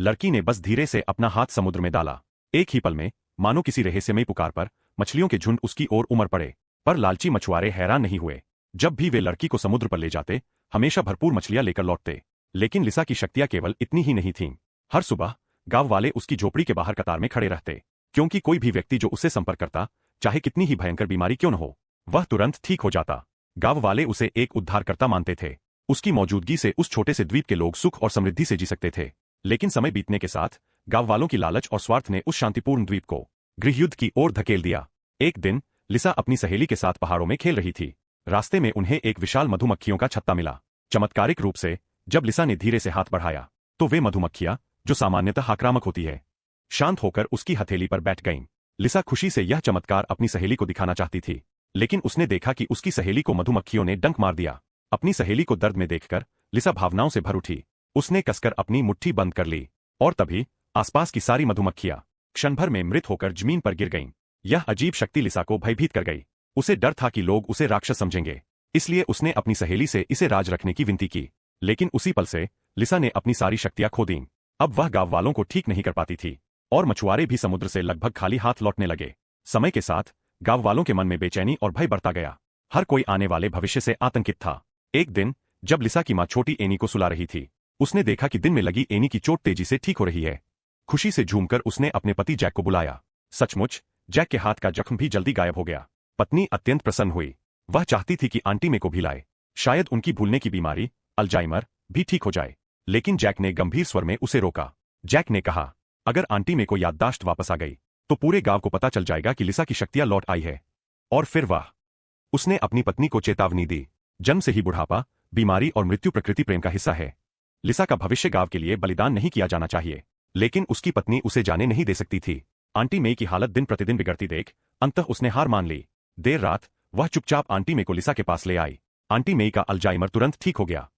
लड़की ने बस धीरे से अपना हाथ समुद्र में डाला। एक ही पल में, मानो किसी रहस्यमयी पुकार पर, मछलियों के झुंड उसकी ओर उमड़ पड़े। पर लालची मछुआरे हैरान नहीं हुए। जब भी वे लड़की को समुद्र पर ले जाते, हमेशा भरपूर मछलियां लेकर लौटते। लेकिन लिसा की शक्तियां केवल इतनी ही नहीं थीं। हर सुबह गांव वाले उसकी झोपड़ी के बाहर कतार में खड़े रहते, क्योंकि कोई भी व्यक्ति जो उससे संपर्क करता, चाहे कितनी ही भयंकर बीमारी क्यों न हो, वह तुरंत ठीक हो जाता। गांव वाले उसे एक उद्धारकर्ता मानते थे। उसकी मौजूदगी से उस छोटे से द्वीप के लोग सुख और समृद्धि से जी सकते थे। लेकिन समय बीतने के साथ गांव वालों की लालच और स्वार्थ ने उस शांतिपूर्ण द्वीप को गृहयुद्ध की ओर धकेल दिया। एक दिन लिसा अपनी सहेली के साथ पहाड़ों में खेल रही थी। रास्ते में उन्हें एक विशाल मधुमक्खियों का छत्ता मिला। चमत्कारिक रूप से जब लिसा ने धीरे से हाथ बढ़ाया, तो वे मधुमक्खियां, जो सामान्यतः आक्रामक होती है, शांत होकर उसकी हथेली पर बैठ गईं। लिसा खुशी से यह चमत्कार अपनी सहेली को दिखाना चाहती थी, लेकिन उसने देखा कि उसकी सहेली को मधुमक्खियों ने डंक मार दिया। अपनी सहेली को दर्द में देखकर लिसा भावनाओं से भर उठी। उसने कसकर अपनी मुट्ठी बंद कर ली, और तभी आसपास की सारी मधुमक्खियां क्षण भर में मृत होकर जमीन पर गिर गईं। यह अजीब शक्ति लिसा को भयभीत कर गई। उसे डर था कि लोग उसे राक्षस समझेंगे, इसलिए उसने अपनी सहेली से इसे राज रखने की विनती की। लेकिन उसी पल से लिसा ने अपनी सारी शक्तियां खो दीं। अब वह गांव वालों को ठीक नहीं कर पाती थी, और मछुआरे भी समुद्र से लगभग खाली हाथ लौटने लगे। समय के साथ गांव वालों के मन में बेचैनी और भय बढ़ता गया। हर कोई आने वाले भविष्य से आतंकित था। एक दिन जब लिसा की मां छोटी एनी को सुला रही थी, उसने देखा कि दिन में लगी एनी की चोट तेजी से ठीक हो रही है। खुशी से झूमकर उसने अपने पति जैक को बुलाया। सचमुच जैक के हाथ का जख्म भी जल्दी गायब हो गया। पत्नी अत्यंत प्रसन्न हुई। वह चाहती थी कि आंटी में को भी लाए, शायद उनकी भूलने की बीमारी, अल्जाइमर, भी ठीक हो जाए। लेकिन जैक ने गंभीर स्वर में उसे रोका। जैक ने कहा, अगर आंटी में को याददाश्त वापस आ गई, तो पूरे गांव को पता चल जाएगा कि लिसा की शक्तियां लौट आई है। और फिर उसने अपनी पत्नी को चेतावनी दी, जन्म से ही बुढ़ापा, बीमारी और मृत्यु प्रकृति प्रेम का हिस्सा है। लिसा का भविष्य गांव के लिए बलिदान नहीं किया जाना चाहिए। लेकिन उसकी पत्नी उसे जाने नहीं दे सकती थी। आंटी में की हालत दिन प्रतिदिन बिगड़ती देख अंततः उसने हार मान ली। देर रात वह चुपचाप आंटी में को लिसा के पास ले आई। आंटी में का अल्जाइमर तुरंत ठीक हो गया।